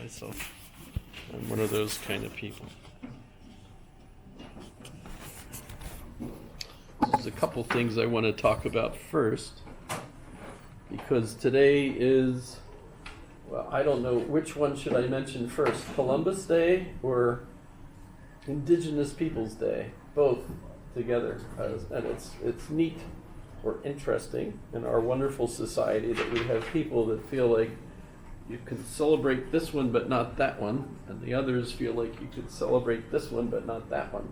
myself. I'm one of those kind of people. There's a couple things I want to talk about first, because today is, well, I don't know which one should I mention first, Columbus Day or Indigenous Peoples Day, both together. And it's neat or interesting in our wonderful society that we have people that feel like you can celebrate this one but not that one, and the others feel like you could celebrate this one but not that one.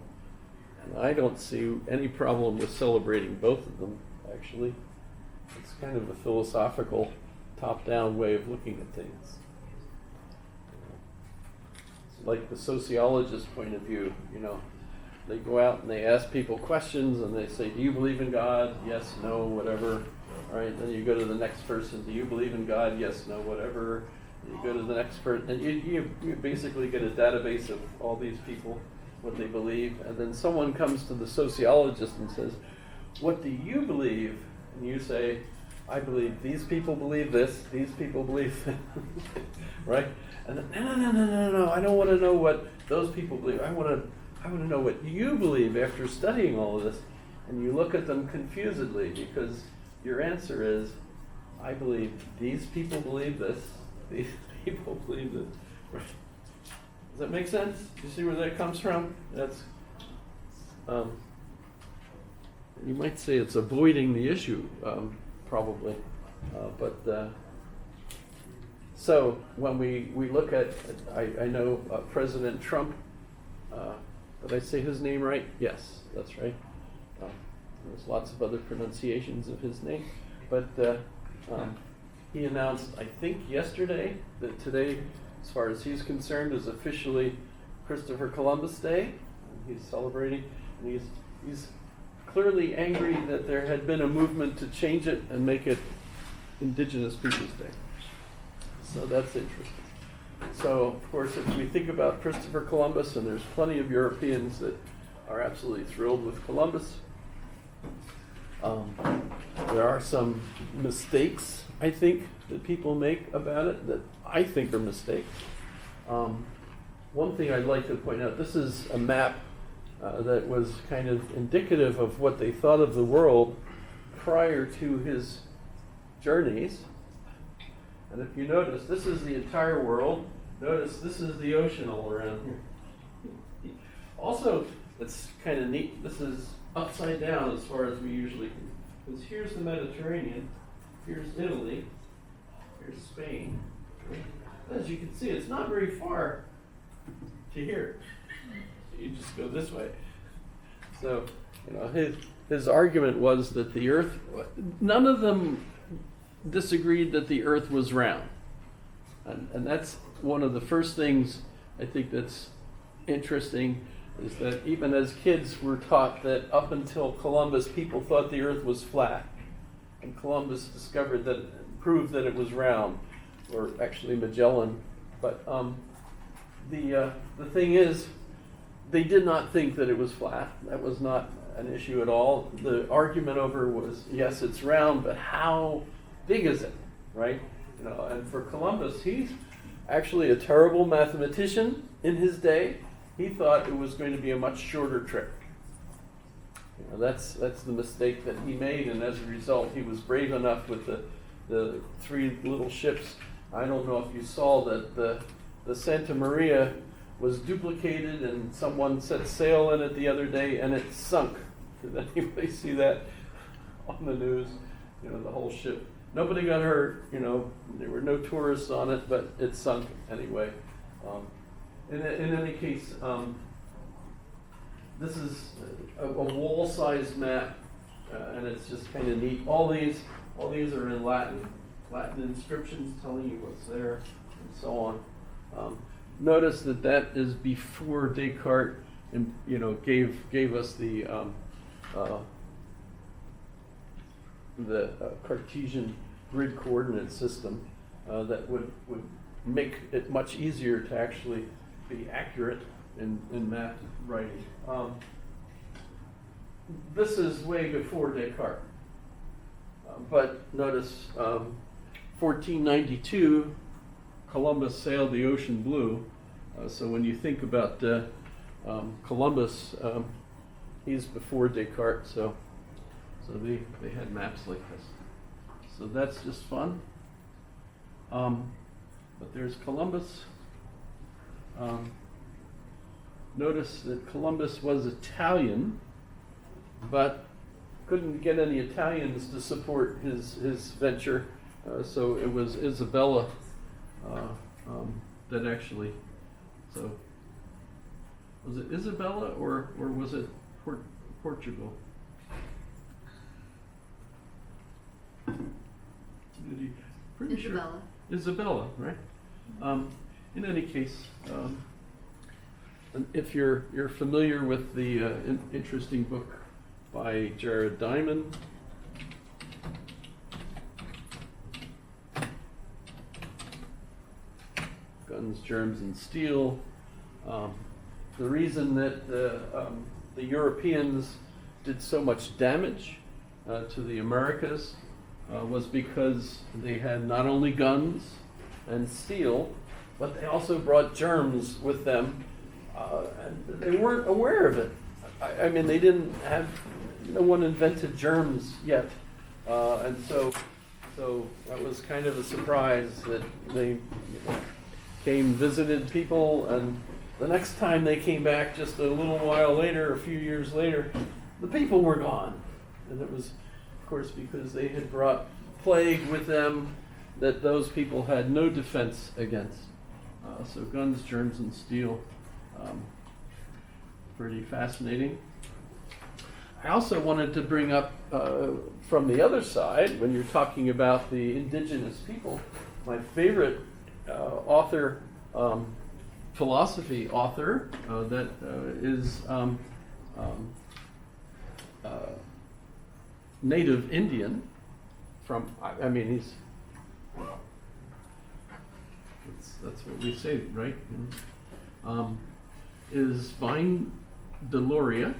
And I don't see any problem with celebrating both of them, actually. It's kind of a philosophical, top-down way of looking at things. It's like the sociologist's point of view, They go out and they ask people questions and they say, do you believe in God? Yes, no, whatever. All right, then you go to the next person, do you believe in God? Yes, no, whatever. You go to the next person, and you basically get a database of all these people, what they believe, and then someone comes to the sociologist and says, what do you believe? And you say, I believe these people believe this, these people believe that, right? And then, no, I don't want to know what those people believe. I want to know what you believe after studying all of this. And you look at them confusedly because your answer is, I believe these people believe this, these people believe this. Right. Does that make sense? Do you see where that comes from? That's, you might say it's avoiding the issue, probably. So when we look at, I know President Trump, did I say his name right? Yes, that's right. There's lots of other pronunciations of his name, but he announced, I think yesterday, that today, as far as he's concerned, is officially Christopher Columbus Day. He's celebrating, and he's clearly angry that there had been a movement to change it and make it Indigenous Peoples Day. So that's interesting. So, of course, if we think about Christopher Columbus, and there's plenty of Europeans that are absolutely thrilled with Columbus, there are some mistakes, I think, that people make about it that I think are mistakes. One thing I'd like to point out, this is a map that was kind of indicative of what they thought of the world prior to his journeys. And if you notice, this is the entire world. Notice this is the ocean all around here. Also, it's kind of neat. This is upside down as far as we usually can. Because here's the Mediterranean, here's Italy, here's Spain. As you can see, it's not very far to here. You just go this way. So, his argument was that the Earth, none of them disagreed that the Earth was round. And that's one of the first things I think that's interesting, is that even as kids we're taught that up until Columbus, people thought the Earth was flat. And Columbus proved that it was round, or actually Magellan. But the thing is, they did not think that it was flat. That was not an issue at all. The argument over was, yes, it's round, but how big is it, right? And for Columbus, he's actually a terrible mathematician in his day. He thought it was going to be a much shorter trip. That's the mistake that he made, and as a result, he was brave enough with the three little ships. I don't know if you saw that the Santa Maria was duplicated, and someone set sail in it the other day, and it sunk. Did anybody see that on the news? The whole ship. Nobody got hurt. There were no tourists on it, but it sunk anyway. In any case, this is a wall-sized map, and it's just kind of neat. All these are in Latin inscriptions telling you what's there, and so on. Notice that is before Descartes, gave us the Cartesian grid coordinate system that would make it much easier to actually be accurate in map writing. This is way before Descartes. But notice 1492, Columbus sailed the ocean blue. So when you think about Columbus, he's before Descartes, so they had maps like this. So that's just fun. But there's Columbus. Notice that Columbus was Italian, but couldn't get any Italians to support his venture, so it was Isabella that actually. So was it Isabella or was it Portugal? Pretty Isabella. Sure. Isabella, right? In any case, if you're familiar with the interesting book by Jared Diamond, Guns, Germs, and Steel, the reason that the Europeans did so much damage to the Americas was because they had not only guns and steel, but they also brought germs with them, and they weren't aware of it. I mean, they didn't have, no one invented germs yet, and so that was kind of a surprise that they came, visited people, and the next time they came back, just a little while later, a few years later, the people were gone, and it was, of course, because they had brought plague with them that those people had no defense against. So guns, germs, and steel, pretty fascinating. I also wanted to bring up from the other side, when you're talking about the indigenous people, my favorite author, philosophy author, that is native Indian from, I mean, he's, that's what we say, right? Is Vine Deloria,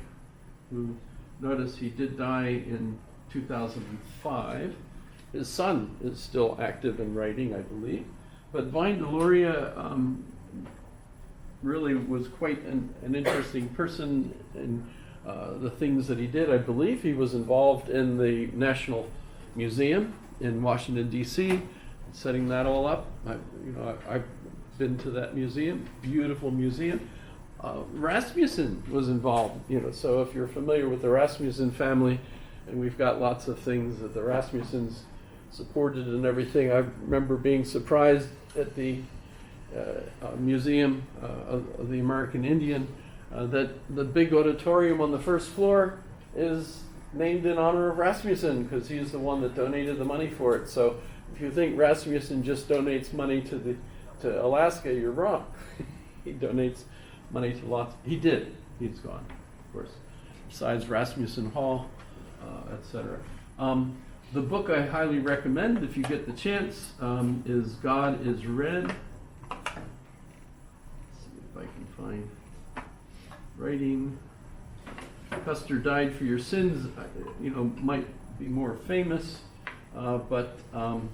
who, notice he did die in 2005. His son is still active in writing, I believe. But Vine Deloria really was quite an interesting person in the things that he did. I believe he was involved in the National Museum in Washington, D.C., setting that all up. I've been to that museum, beautiful museum. Rasmussen was involved, so if you're familiar with the Rasmussen family, and we've got lots of things that the Rasmussens supported and everything. I remember being surprised at the Museum of the American Indian that the big auditorium on the first floor is named in honor of Rasmussen, because he's the one that donated the money for it. So if you think Rasmussen just donates money to Alaska, you're wrong. He donates money to lots. He did. He's gone, of course. Besides Rasmussen Hall, etc. The book I highly recommend, if you get the chance, is God is Red. Let's see if I can find writing. Custer Died for Your Sins, might be more famous, but let's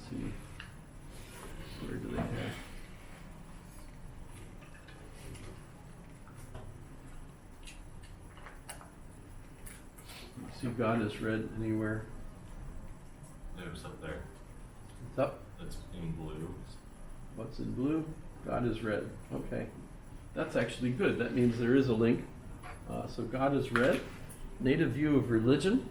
see, where do they have? See God is Red anywhere? No, it's up there. It's up. It's in blue. What's in blue? God is Red. Okay. That's actually good. That means there is a link. So God is Red. Native View of Religion.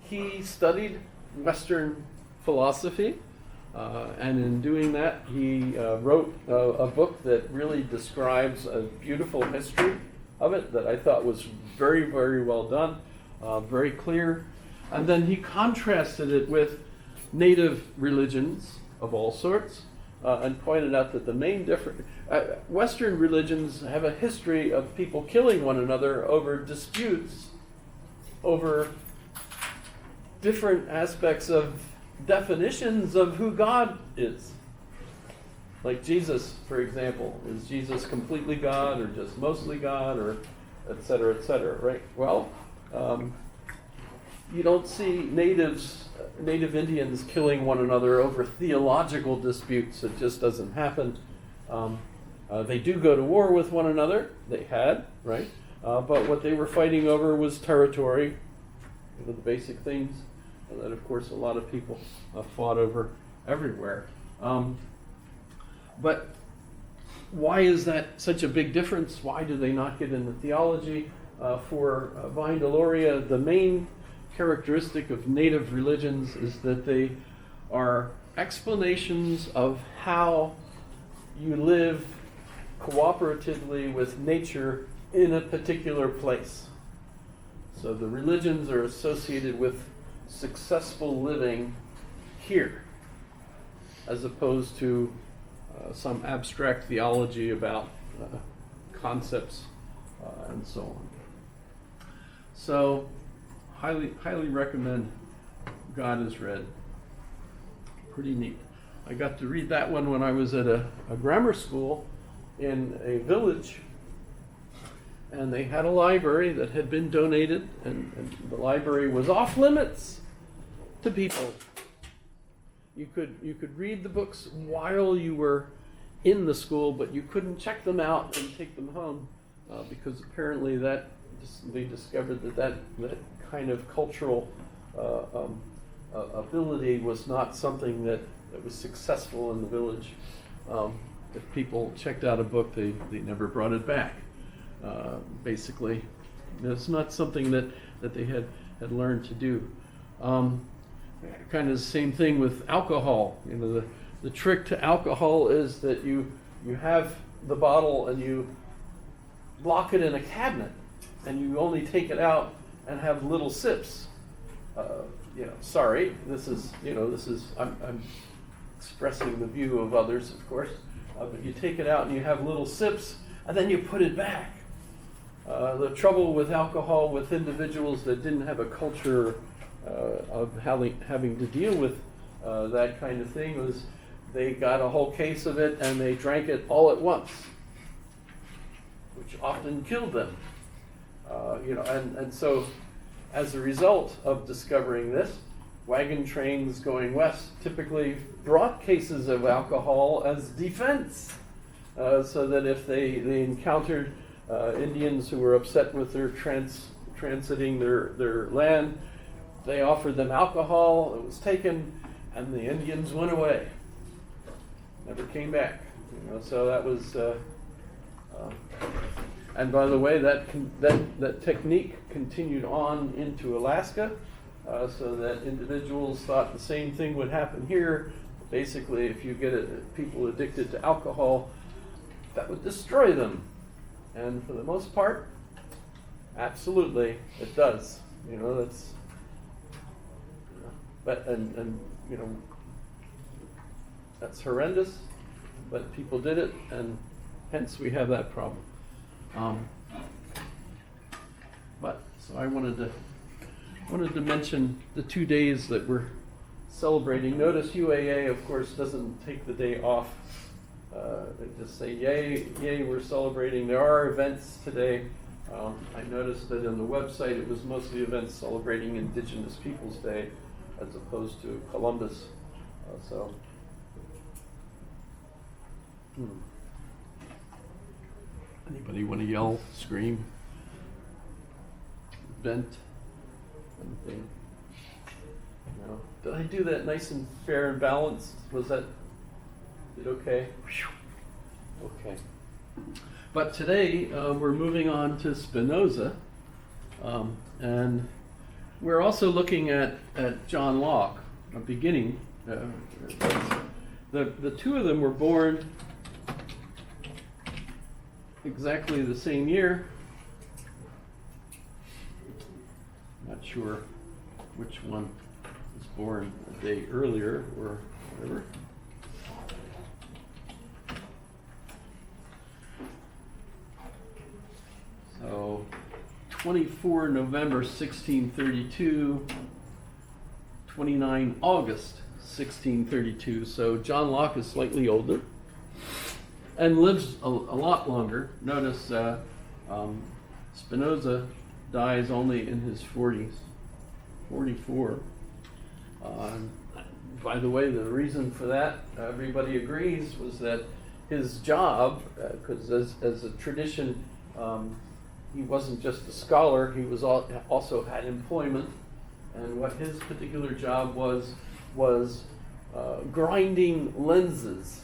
He studied Western philosophy, and in doing that, he wrote a book that really describes a beautiful history of it that I thought was very, very well done, very clear. And then he contrasted it with native religions of all sorts, and pointed out that the main difference, Western religions have a history of people killing one another over disputes over different aspects of definitions of who God is. Like Jesus, for example. Is Jesus completely God, or just mostly God, or et cetera, right? Well, you don't see native Indians killing one another over theological disputes. It just doesn't happen. They do go to war with one another. They had, right? But what they were fighting over was territory, the basic things that, of course, a lot of people fought over everywhere. But why is that such a big difference? Why do they not get into theology? For Vine Deloria, the main characteristic of native religions is that they are explanations of how you live cooperatively with nature in a particular place. So the religions are associated with successful living here, as opposed to some abstract theology about concepts and so on. So, highly recommend God is Red. Pretty neat. I got to read that one when I was at a grammar school in a village, and they had a library that had been donated, and the library was off limits to people. You could read the books while you were in the school, but you couldn't check them out and take them home because apparently they discovered that kind of cultural ability was not something that was successful in the village. If people checked out a book, they never brought it back. Basically, it's not something that they had learned to do. Kind of the same thing with alcohol. You know, the trick to alcohol is that you have the bottle and you lock it in a cabinet, and you only take it out and have little sips. Sorry, this is I'm expressing the view of others, of course, but you take it out and you have little sips, and then you put it back. The trouble with alcohol with individuals that didn't have a culture of having to deal with that kind of thing was they got a whole case of it and they drank it all at once, which often killed them. And so as a result of discovering this, wagon trains going west typically brought cases of alcohol as defense, so that if they encountered Indians who were upset with their transiting their land, they offered them alcohol, it was taken, and the Indians went away. Never came back. So that was, and by the way, that technique continued on into Alaska, so that individuals thought the same thing would happen here. Basically, if you get people addicted to alcohol, that would destroy them. And for the most part, absolutely, it does. That's. But that's horrendous. But people did it, and hence we have that problem. So I wanted to mention the 2 days that we're celebrating. Notice UAA, of course, doesn't take the day off. They just say, yay, we're celebrating. There are events today. I noticed that on the website it was mostly events celebrating Indigenous Peoples Day as opposed to Columbus. Anybody want to yell, scream, vent, anything? No? Did I do that nice and fair and balanced? Was that okay? Okay. But today we're moving on to Spinoza, and we're also looking at John Locke, a beginning. The two of them were born exactly the same year. Not sure which one was born a day earlier or whatever. So 24 November 1632, 29 August 1632. So John Locke is slightly older and lives a lot longer. Notice Spinoza dies only in his 40s. 44. By the way, the reason for that, everybody agrees, was that his job, because as a tradition, he wasn't just a scholar, he was also had employment, and what his particular job was grinding lenses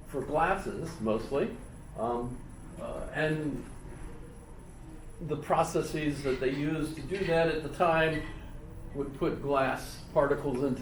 for glasses, mostly, and the processes that they used to do that at the time would put glass particles into